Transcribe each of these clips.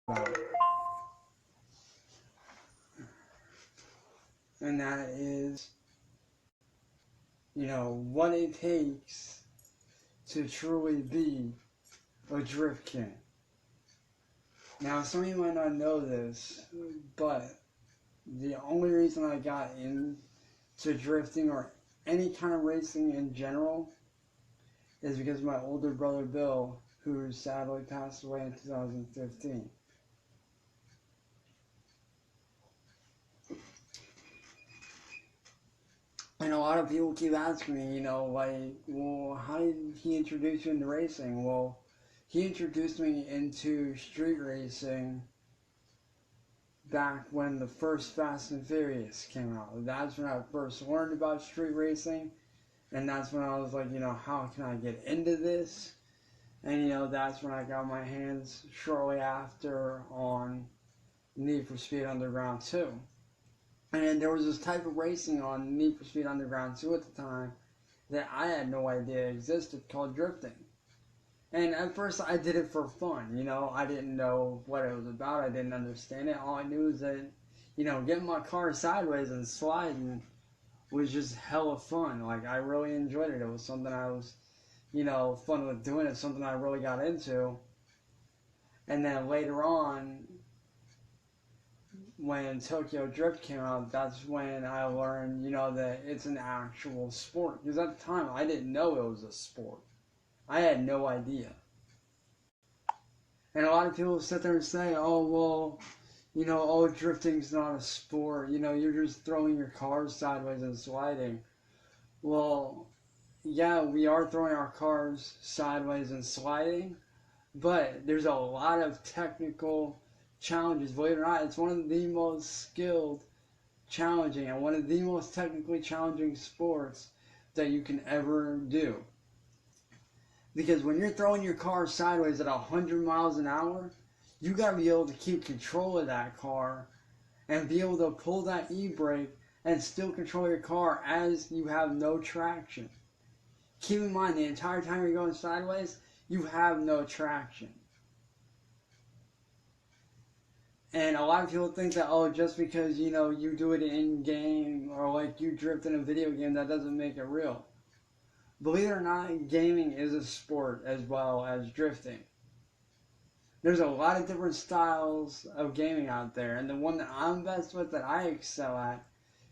about. And that is, what it takes to truly be a drift king. Now, some of you might not know this, but the only reason I got into drifting or any kind of racing in general is because of my older brother Bill, who sadly passed away in 2015. And a lot of people keep asking me, well, how did he introduce you into racing? Well, he introduced me into street racing back when the first Fast and Furious came out. That's when I first learned about street racing, and that's when I was like, how can I get into this? And, that's when I got my hands shortly after on Need for Speed Underground 2. And there was this type of racing on Need for Speed Underground 2 at the time that I had no idea existed, called drifting. And at first I did it for fun, I didn't know what it was about, I didn't understand it. All I knew was that, getting my car sideways and sliding was just hella fun. Like, I really enjoyed it. It was something I was, fun with doing. It's something I really got into. And then later on, when Tokyo Drift came out, that's when I learned, that it's an actual sport. Because at the time, I didn't know it was a sport. I had no idea. And a lot of people sit there and say, oh, well, drifting's not a sport. You're just throwing your cars sideways and sliding. Well, yeah, we are throwing our cars sideways and sliding, but there's a lot of technical challenges. Believe it or not, it's one of the most skilled, challenging, and one of the most technically challenging sports that you can ever do. Because when you're throwing your car sideways at 100 miles an hour, you got to be able to keep control of that car and be able to pull that e-brake and still control your car as you have no traction. Keep in mind, the entire time you're going sideways, you have no traction. And a lot of people think that, just because, you do it in game or like you drift in a video game, that doesn't make it real. Believe it or not, gaming is a sport as well as drifting. There's a lot of different styles of gaming out there, and the one that I'm best with, that I excel at,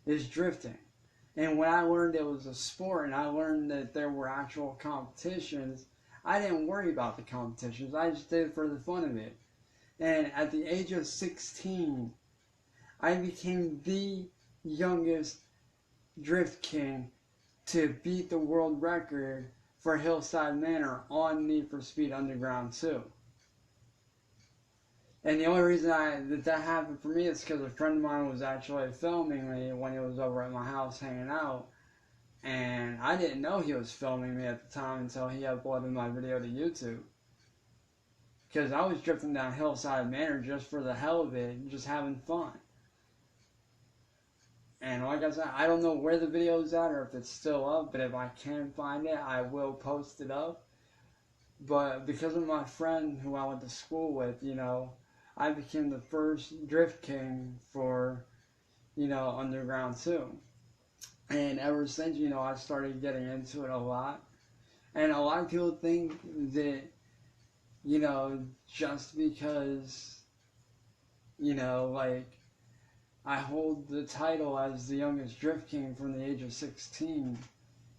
is drifting. And when I learned it was a sport and I learned that there were actual competitions, I didn't worry about the competitions. I just did it for the fun of it. And at the age of 16, I became the youngest drift king to beat the world record for Hillside Manor on Need for Speed Underground 2. And the only reason that happened for me is because a friend of mine was actually filming me when he was over at my house hanging out. And I didn't know he was filming me at the time until he uploaded my video to YouTube. Because I was drifting down Hillside Manor just for the hell of it, just having fun. And like I said, I don't know where the video is at or if it's still up, but if I can find it, I will post it up. But because of my friend who I went to school with, I became the first drift king for, Underground 2. And ever since, I started getting into it a lot. And a lot of people think that, just because, I hold the title as the youngest drift king from the age of 16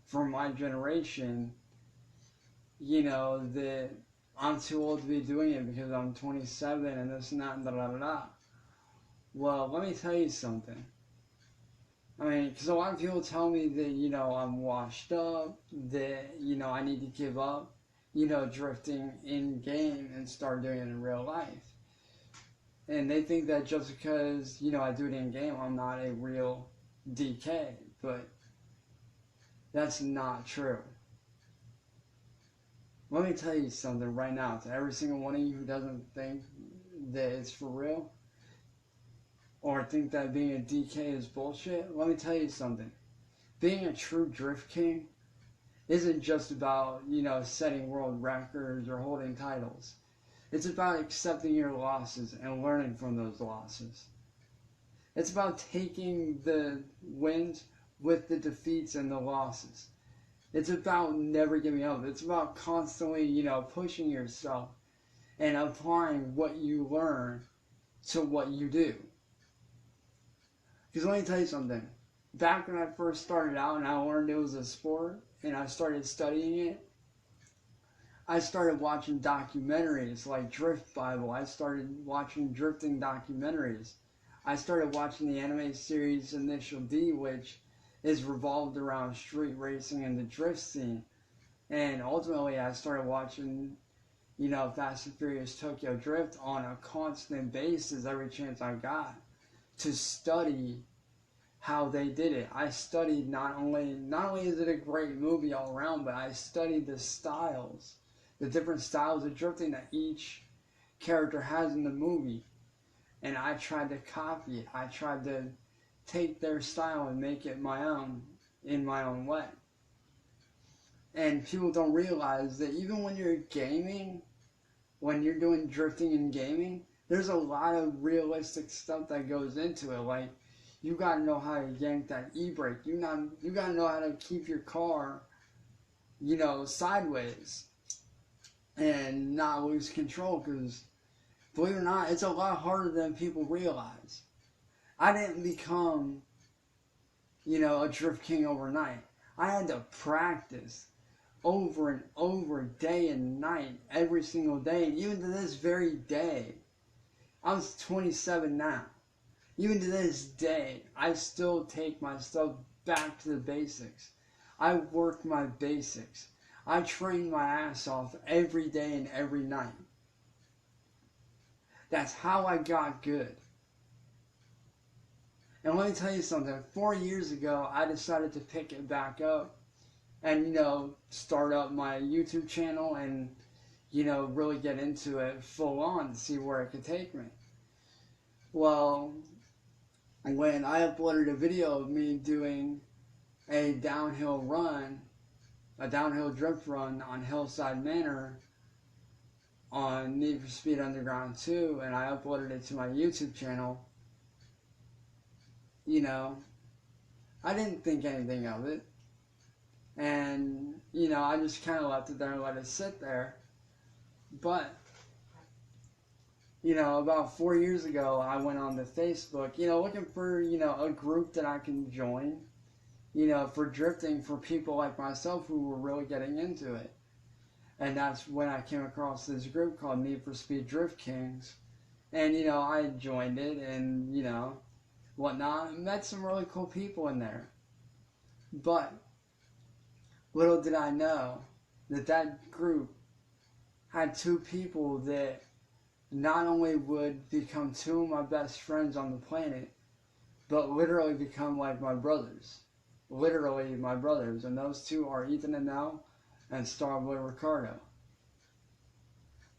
for my generation, that I'm too old to be doing it because I'm 27 and this and that and da-da-da-da. Well, let me tell you something. I mean, because a lot of people tell me that, I'm washed up, that, I need to give up, drifting in game and start doing it in real life. And they think that just because, I do it in game, I'm not a real DK. But that's not true. Let me tell you something right now to every single one of you who doesn't think that it's for real, or think that being a DK is bullshit. Let me tell you something. Being a true drift king isn't just about, setting world records or holding titles. It's about accepting your losses and learning from those losses. It's about taking the wins with the defeats and the losses. It's about never giving up. It's about constantly, pushing yourself and applying what you learn to what you do. Because let me tell you something. Back when I first started out and I learned it was a sport and I started studying it, I started watching documentaries like Drift Bible. I started watching drifting documentaries. I started watching the anime series Initial D, which is revolved around street racing and the drift scene. And ultimately, I started watching, Fast and Furious Tokyo Drift on a constant basis every chance I got to study how they did it. I studied not only is it a great movie all around, but I studied the styles, the different styles of drifting that each character has in the movie. And I tried to copy it. I tried to take their style and make it my own, in my own way. And people don't realize that even when you're gaming, when you're doing drifting and gaming, there's a lot of realistic stuff that goes into it. Like, you gotta know how to yank that e-brake. You gotta know how to keep your car, sideways and not lose control. Because, believe it or not, it's a lot harder than people realize. I didn't become, a drift king overnight. I had to practice over and over, day and night, every single day. And even to this very day, I'm 27 now. Even to this day, I still take my stuff back to the basics. I work my basics. I train my ass off every day and every night. That's how I got good. And let me tell you something. 4 years ago, I decided to pick it back up and, start up my YouTube channel and, really get into it full on to see where it could take me. Well, when I uploaded a video of me doing a downhill drift run on Hillside Manor on Need for Speed Underground 2, and I uploaded it to my YouTube channel, I didn't think anything of it. And, I just kind of left it there and let it sit there. But, about 4 years ago, I went on to Facebook, looking for, a group that I can join, for drifting, for people like myself who were really getting into it. And that's when I came across this group called Need for Speed Drift Kings. And, I joined it and, whatnot, met some really cool people in there. But little did I know that group had two people that not only would become two of my best friends on the planet, but literally become like my brothers. Literally my brothers. And those two are Ethan and Nell and Starboy Ricardo.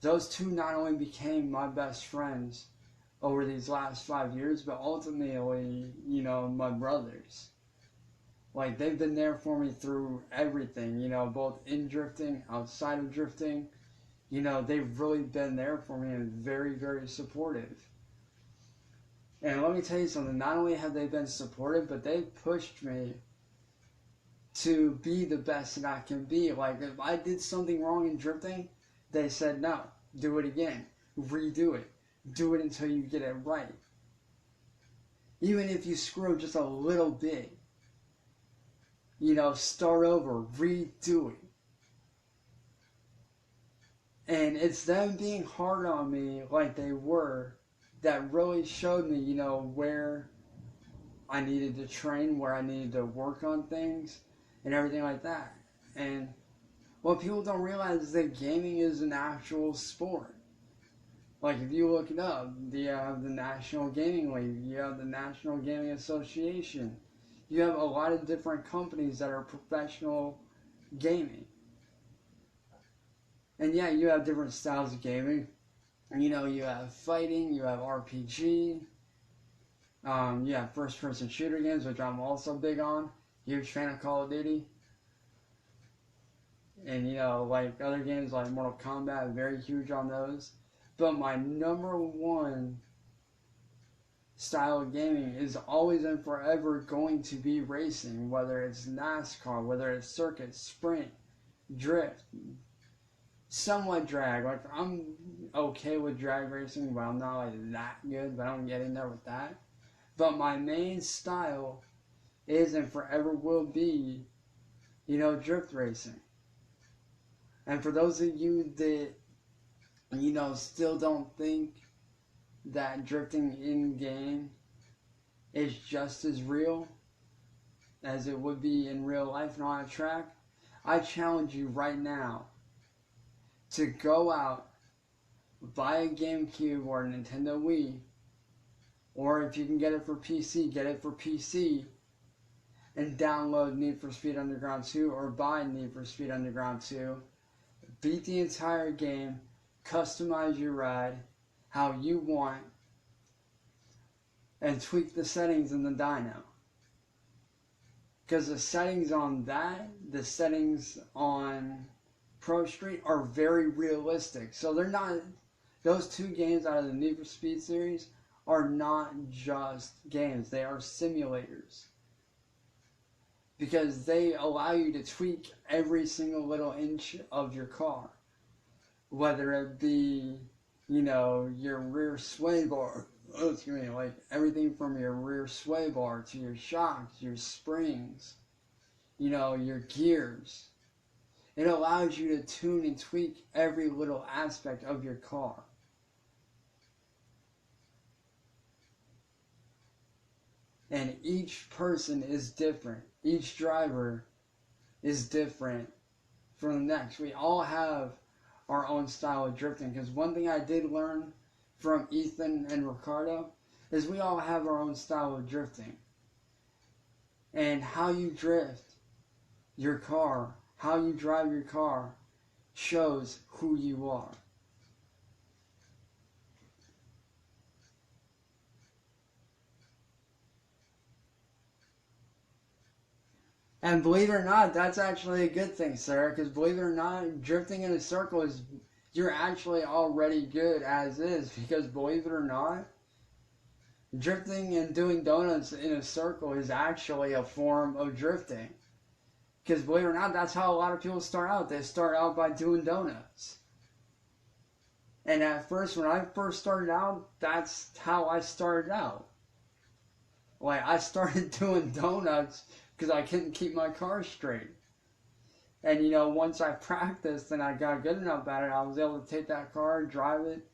Those two not only became my best friends over these last 5 years, but ultimately, my brothers. Like, they've been there for me through everything, both in drifting, outside of drifting. They've really been there for me and very, very supportive. And let me tell you something, not only have they been supportive, but they've pushed me to be the best that I can be. Like, if I did something wrong in drifting, they said, no, do it again, redo it. Do it until you get it right. Even if you screw just a little bit, start over, redo it. And it's them being hard on me like they were that really showed me, where I needed to train, where I needed to work on things, and everything like that. And what people don't realize is that gaming is an actual sport. Like, if you look it up, you have the National Gaming League, you have the National Gaming Association, you have a lot of different companies that are professional gaming. And yeah, you have different styles of gaming. You have fighting, you have RPG, you have first-person shooter games, which I'm also big on. Huge fan of Call of Duty. And, like other games like Mortal Kombat, very huge on those. But my number one style of gaming is always and forever going to be racing, whether it's NASCAR, whether it's circuit, sprint, drift, somewhat drag. Like, I'm okay with drag racing, but I'm not like that good, but I'm getting there with that. But my main style is and forever will be, drift racing. And for those of you that, still don't think that drifting in game is just as real as it would be in real life and on a track, I challenge you right now to go out, buy a GameCube or a Nintendo Wii, or if you can get it for PC, get it for PC, and download Need for Speed Underground 2 or buy Need for Speed Underground 2. Beat the entire game, customize your ride how you want, and tweak the settings in the dyno. Because the settings on that, the settings on Pro Street are very realistic. So they're not, those two games out of the Need for Speed series are not just games, they are simulators. Because they allow you to tweak every single little inch of your car. Whether it be, your rear sway bar, like everything from your rear sway bar to your shocks, your springs, your gears. It allows you to tune and tweak every little aspect of your car. And each person is different. Each driver is different from the next. We all have our own style of drifting. Because one thing I did learn from Ethan and Ricardo is we all have our own style of drifting. And how you drift your car, how you drive your car, shows who you are. And believe it or not, that's actually a good thing, Sarah, because believe it or not, drifting in a circle is, you're actually already good as is, because believe it or not, drifting and doing donuts in a circle is actually a form of drifting. Because believe it or not, that's how a lot of people start out. They start out by doing donuts. And at first, when I first started out, that's how I started out. Like, I started doing donuts because I couldn't keep my car straight. And, once I practiced and I got good enough at it, I was able to take that car, drive it,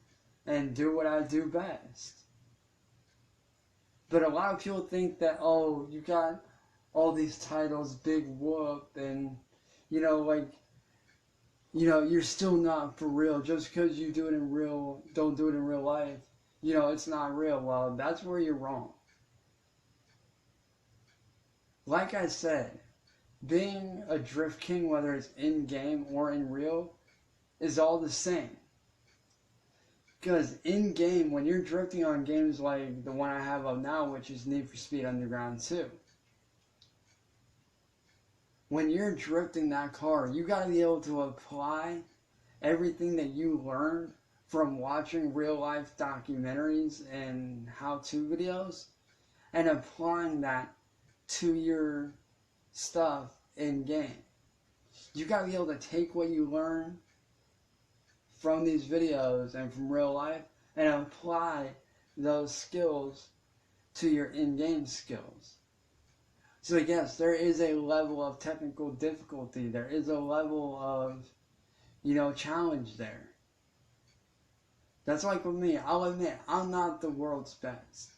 and do what I do best. But a lot of people think that, oh, you got all these titles, big whoop, and, you're still not for real. Just because you don't do it in real life, it's not real. Well, that's where you're wrong. Like I said, being a drift king, whether it's in-game or in real, is all the same. Because in-game, when you're drifting on games like the one I have up now, which is Need for Speed Underground 2, when you're drifting that car, you got to be able to apply everything that you learned from watching real-life documentaries and how-to videos, and applying that to your stuff in game. You gotta be able to take what you learn from these videos and from real life and apply those skills to your in-game skills. So yes, there is a level of technical difficulty. There is a level of, challenge there. That's like with me. I'll admit, I'm not the world's best.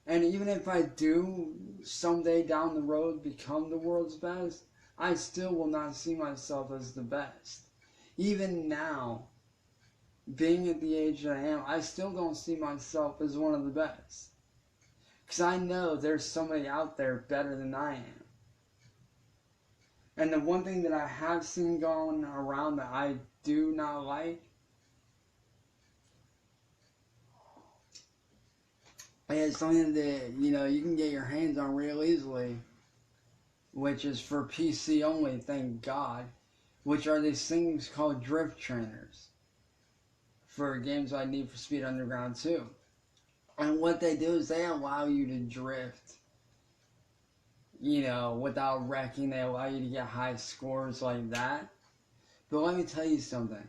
And even if I do someday down the road become the world's best, I still will not see myself as the best. Even now, being at the age that I am, I still don't see myself as one of the best. Because I know there's somebody out there better than I am. And the one thing that I have seen going around that I do not like is something that, you can get your hands on real easily, which is for PC only, thank God, which are these things called drift trainers. for games like Need for Speed Underground 2. And what they do is they allow you to drift, without wrecking. They allow you to get high scores like that. But let me tell you something.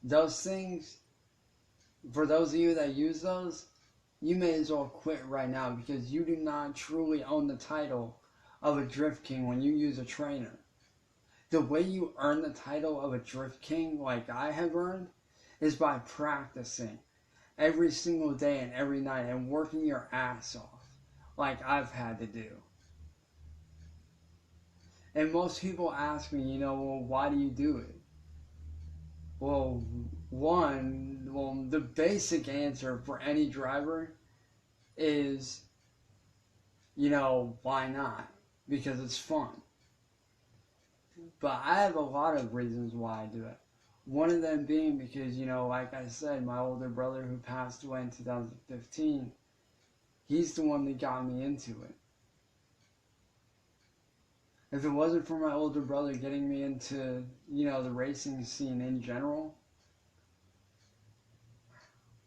Those things, for those of you that use those, you may as well quit right now because you do not truly own the title of a Drift King when you use a trainer. The way you earn the title of a Drift King, like I have earned, is by practicing every single day and every night and working your ass off, like I've had to do. And most people ask me, well, why do you do it? Well, the basic answer for any driver is, why not? Because it's fun. But I have a lot of reasons why I do it. One of them being because, like I said, my older brother who passed away in 2015, he's the one that got me into it. If it wasn't for my older brother getting me into, the racing scene in general,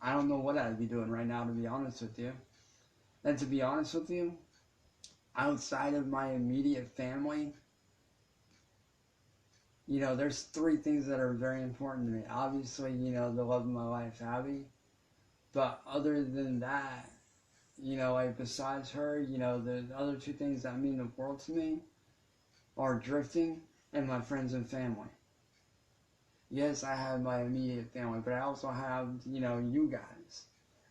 I don't know what I'd be doing right now, to be honest with you. And to be honest with you, outside of my immediate family, there's three things that are very important to me. Obviously, the love of my life, Abby. But other than that, besides her, the other two things that mean the world to me are drifting and my friends and family. Yes, I have my immediate family, but I also have, you guys,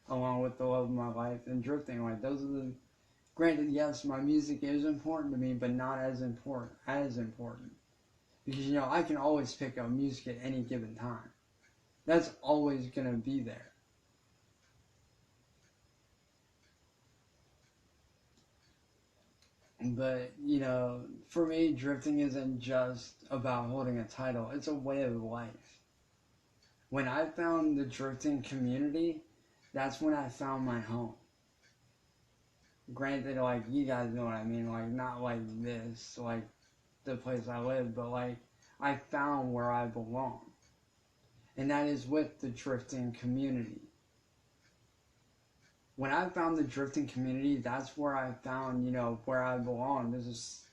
along with the love of my life and drifting. Like, those are the, granted, yes, my music is important to me, but not as important. Because, I can always pick up music at any given time. That's always going to be there. But, for me, drifting isn't just about holding a title. It's a way of life. When I found the drifting community, that's when I found my home. Granted, like, you guys know what I mean. Like, not like this, like the place I live, but like, I found where I belong. And that is with the drifting community. When I found the drifting community, that's where I found, where I belong. This is